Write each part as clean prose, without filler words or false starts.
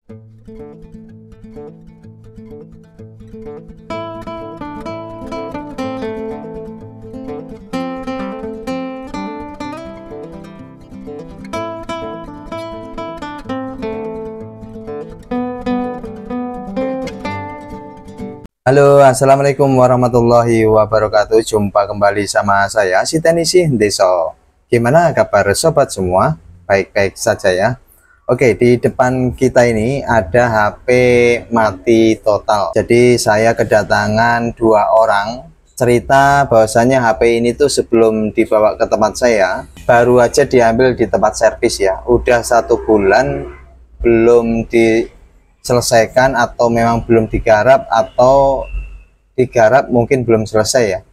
Halo, assalamualaikum warahmatullahi wabarakatuh. Jumpa kembali sama saya, si Teknisi Deso. Gimana kabar sobat semua? Baik-baik saja ya. Oke, di depan kita ini ada HP mati total. Jadi saya kedatangan dua orang. Cerita bahwasanya HP ini tuh sebelum dibawa ke tempat saya, baru aja diambil di tempat servis ya. Udah 1 bulan belum diselesaikan, atau memang belum digarap, atau digarap mungkin belum selesai ya.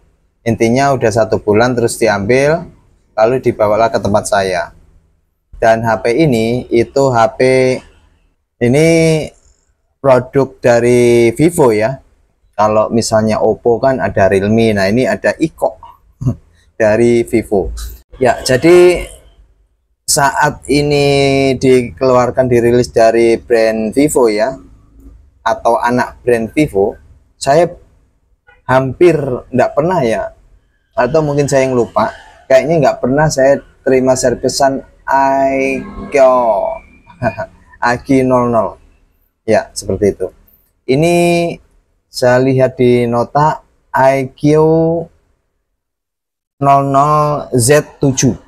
Intinya udah 1 bulan terus diambil, lalu dibawalah ke tempat saya. Dan HP ini ini produk dari Vivo ya. Kalau misalnya Oppo kan ada Realme, nah ini ada Iko dari Vivo ya. Jadi saat ini dirilis dari brand Vivo ya, atau anak brand Vivo, saya hampir enggak pernah ya, atau mungkin saya yang lupa, kayaknya nggak pernah saya terima servisan AG00 ya, seperti itu. Ini saya lihat di nota IQ00Z7.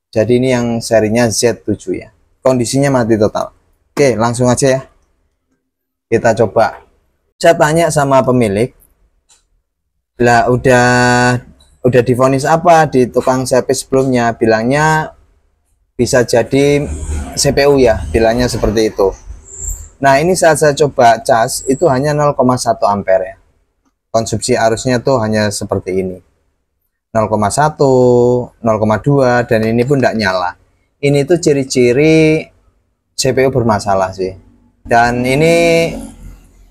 Jadi ini yang serinya Z7 ya. Kondisinya mati total. Oke, langsung aja ya. Kita coba. Saya tanya sama pemilik, lah udah divonis apa di tukang servis sebelumnya? Bilangnya bisa jadi CPU ya, bilangnya seperti itu. Nah, ini saat saya coba cas itu hanya 0,1 ampere ya. Konsumsi arusnya tuh hanya seperti ini. 0,1, 0,2, dan ini pun tidak nyala. Ini tuh ciri-ciri CPU bermasalah sih. Dan ini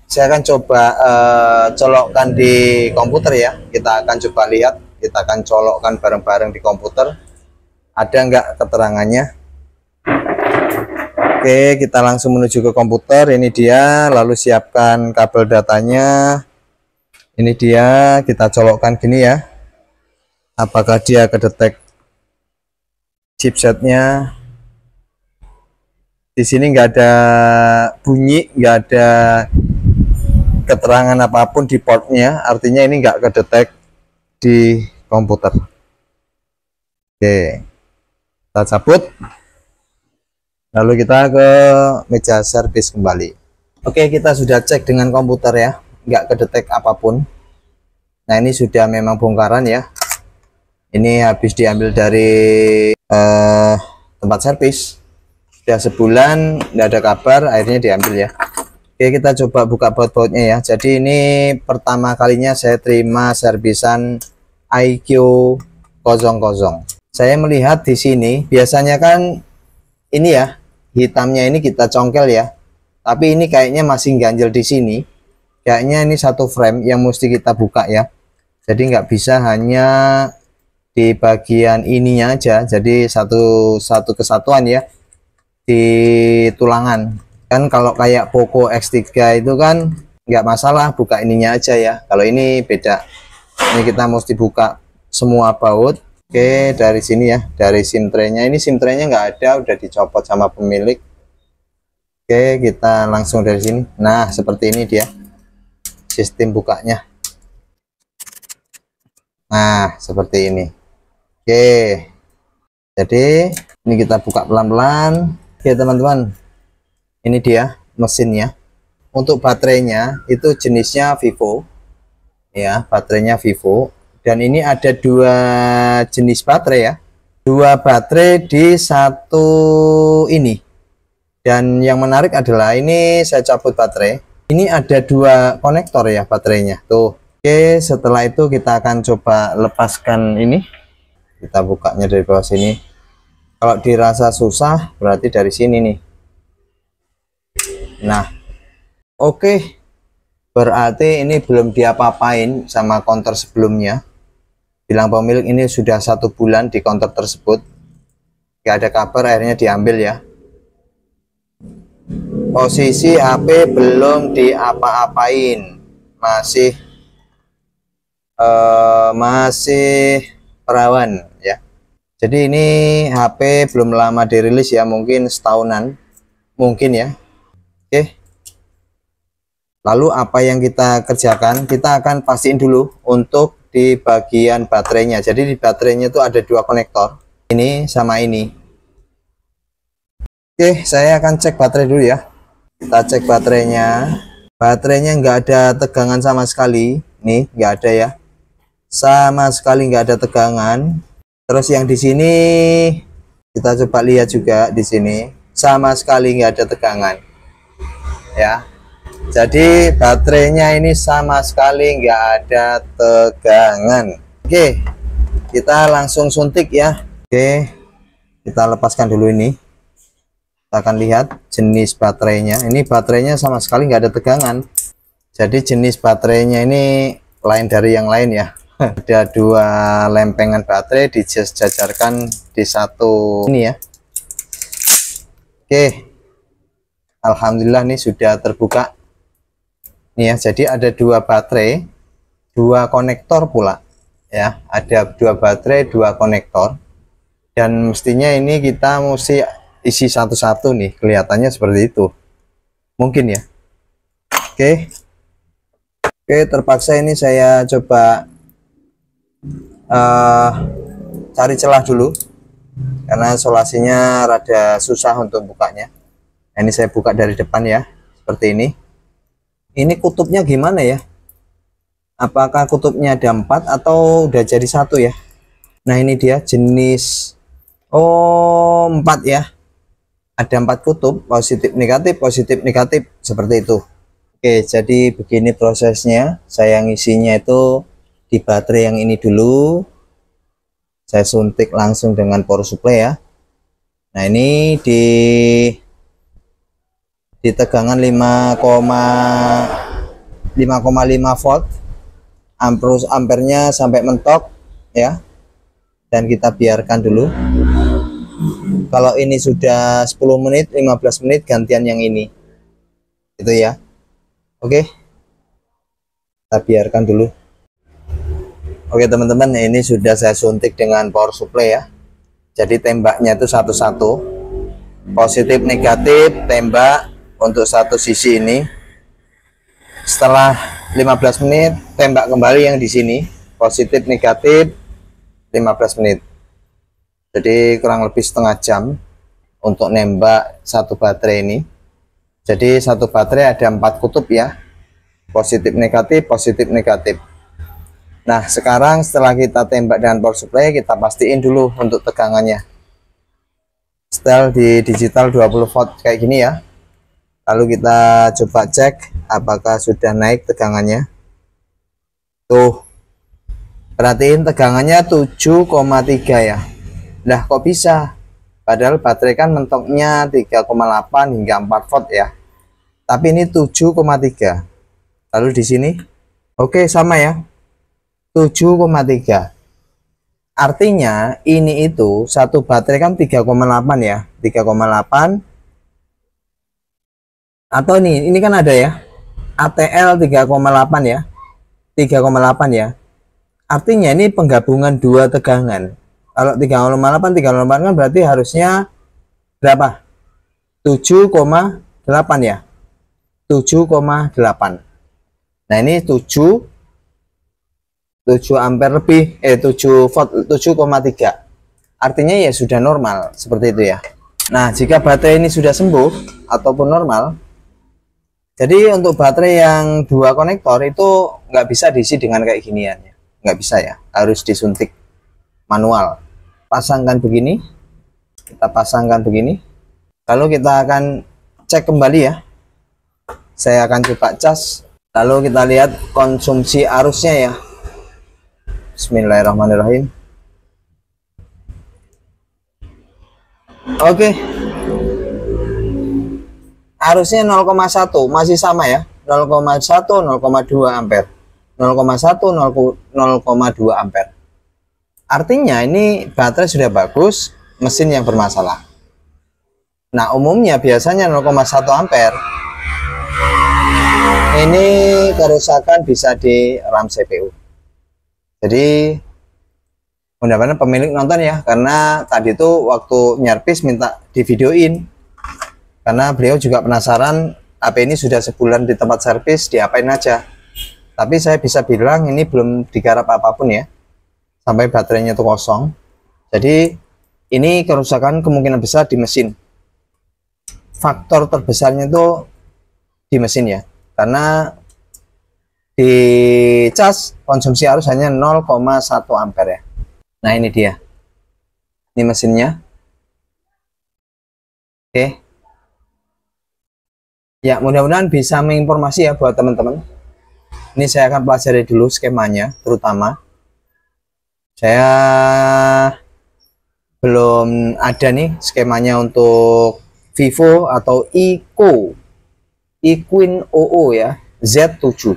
saya akan coba colokkan di komputer ya. Kita akan coba lihat, kita akan colokkan bareng-bareng di komputer. Ada nggak keterangannya? Oke, kita langsung menuju ke komputer. Ini dia, lalu siapkan kabel datanya. Ini dia, kita colokkan gini ya. Apakah dia kedetek chipsetnya? Di sini nggak ada bunyi, nggak ada keterangan apapun di portnya, artinya ini nggak kedetek di komputer. Oke, kita cabut, lalu kita ke meja servis kembali. Oke, kita sudah cek dengan komputer ya, nggak kedetek apapun. Nah, ini sudah memang bongkaran ya. Ini habis diambil dari tempat servis, sudah sebulan nggak ada kabar, akhirnya diambil ya. Oke, kita coba buka baut-bautnya ya. Jadi ini pertama kalinya saya terima servisan IQ00. Saya melihat di sini biasanya kan ini ya, hitamnya ini kita congkel ya, tapi ini kayaknya masih ganjel di sini. Kayaknya ini satu frame yang mesti kita buka ya. Jadi nggak bisa hanya di bagian ininya aja, jadi satu kesatuan ya di tulangan. Kan kalau kayak Poco X3 itu kan nggak masalah, buka ininya aja ya. Kalau ini beda, ini kita mesti buka semua baut. Oke, dari sini ya, dari SIM tray-nya. Ini SIM tray-nya nggak ada, udah dicopot sama pemilik. Oke, kita langsung dari sini. Nah, seperti ini dia sistem bukanya. Nah, seperti ini. Oke, jadi ini kita buka pelan-pelan. Oke teman-teman, ini dia mesinnya. Untuk baterainya itu jenisnya Vivo ya, baterainya Vivo. Dan ini ada 2 jenis baterai ya, 2 baterai di satu ini. Dan yang menarik adalah ini, saya cabut baterai, ini ada 2 konektor ya baterainya tuh. Oke, setelah itu kita akan coba lepaskan ini. Kita bukanya dari bawah sini. Kalau dirasa susah berarti dari sini nih. Nah, oke, berarti ini belum diapa-apain sama counter sebelumnya. Bilang pemilik ini sudah 1 bulan di counter tersebut, gak ada kabar, akhirnya diambil ya. Posisi HP belum diapa-apain, masih perawan ya. Jadi ini HP belum lama dirilis ya, mungkin setahunan mungkin ya. Oke, lalu apa yang kita kerjakan, kita akan pastiin dulu untuk di bagian baterainya. Jadi di baterainya itu ada dua konektor, ini sama ini. Oke, saya akan cek baterai dulu ya. Kita cek baterainya. Baterainya nggak ada tegangan sama sekali, nih nggak ada ya, sama sekali nggak ada tegangan. Terus yang di sini kita coba lihat juga, di sini sama sekali nggak ada tegangan ya. Jadi baterainya ini sama sekali nggak ada tegangan. Oke, kita langsung suntik ya. Oke, kita lepaskan dulu ini. Kita akan lihat jenis baterainya. Ini baterainya sama sekali nggak ada tegangan. Jadi jenis baterainya ini lain dari yang lain ya. Ada dua lempengan baterai dijajarkan di satu ini ya. Oke, alhamdulillah nih sudah terbuka nih ya. Jadi ada dua baterai, dua konektor pula ya. Ada dua baterai, dua konektor, dan mestinya ini kita mesti isi satu-satu nih, kelihatannya seperti itu mungkin ya. Oke, terpaksa ini saya coba cari celah dulu karena isolasinya rada susah untuk bukanya. Nah, ini saya buka dari depan ya, seperti ini. Ini kutubnya gimana ya, apakah kutubnya ada 4 atau udah jadi satu ya? Nah ini dia jenis 4 ya, ada 4 kutub, positif negatif seperti itu. Oke, jadi begini prosesnya. Saya ngisinya itu di baterai yang ini dulu, saya suntik langsung dengan power supply ya. Nah ini di tegangan 5,5 volt, ampernya sampai mentok ya, dan kita biarkan dulu. Kalau ini sudah 10 menit 15 menit gantian yang ini itu ya. Oke, kita biarkan dulu. Oke teman-teman, ini sudah saya suntik dengan power supply ya. Jadi tembaknya itu satu-satu, positif negatif, tembak untuk satu sisi ini. Setelah 15 menit tembak kembali yang di sini, positif negatif 15 menit. Jadi kurang lebih setengah jam untuk nembak satu baterai ini. Jadi satu baterai ada 4 kutub ya, positif negatif, positif negatif. Nah sekarang setelah kita tembak dengan power supply, kita pastiin dulu untuk tegangannya. Setel di digital 20 volt kayak gini ya. Lalu kita coba cek apakah sudah naik tegangannya. Tuh, perhatiin tegangannya 7,3 ya. Lah kok bisa? Padahal baterai kan mentoknya 3,8 hingga 4 volt ya. Tapi ini 7,3. Lalu di sini, oke sama ya, 7,3. Artinya ini itu satu baterai kan 3,8 ya, 3,8. Atau ini kan ada ya, ATL 3,8 ya, 3,8 ya. Artinya ini penggabungan dua tegangan. Kalau 3,8 kan berarti harusnya berapa? 7,8 ya, 7,8. Nah ini 7 ampere lebih, 7 volt, 7,3. Artinya ya sudah normal seperti itu ya. Nah jika baterai ini sudah sembuh ataupun normal, jadi untuk baterai yang dua konektor itu nggak bisa diisi dengan kayak ginian ya, nggak bisa ya, harus disuntik manual. Pasangkan begini, kita pasangkan begini, lalu kita akan cek kembali ya. Saya akan coba cas, lalu kita lihat konsumsi arusnya ya. Bismillahirrahmanirrahim. Oke, arusnya 0,1 masih sama ya, 0,1 0,2 ampere, 0,1 0,2 ampere. Artinya ini baterai sudah bagus, mesin yang bermasalah. Nah, umumnya biasanya 0,1 ampere. Ini kerusakan bisa di RAM CPU. Jadi mudah-mudahan pemilik nonton ya, karena tadi tuh waktu nyervis minta divideoin. Karena beliau juga penasaran HP ini sudah sebulan di tempat servis, diapain aja. Tapi saya bisa bilang ini belum digarap apapun ya, sampai baterainya itu kosong. Jadi ini kerusakan kemungkinan besar di mesin. Faktor terbesarnya itu di mesin ya, karena di cas konsumsi arus hanya 0,1 ampere ya. Nah ini dia, ini mesinnya. Oke ya, mudah-mudahan bisa menginformasi ya buat teman-teman. Ini saya akan pelajari dulu skemanya, terutama saya belum ada nih skemanya untuk Vivo atau Equin OO ya, Z7.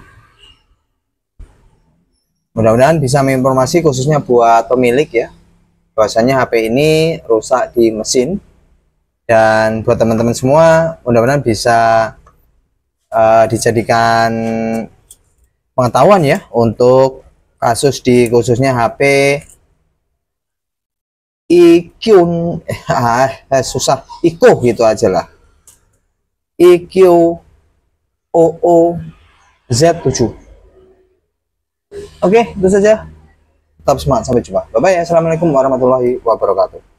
Mudah-mudahan bisa menginformasi khususnya buat pemilik ya, bahwasanya HP ini rusak di mesin. Dan buat teman-teman semua, mudah-mudahan bisa dijadikan pengetahuan ya untuk kasus di khususnya HP susah Iko gitu aja lah, EQ OO Z7. Oke, itu saja. Tetap semangat, sampai jumpa. Bye bye. Assalamualaikum warahmatullahi wabarakatuh.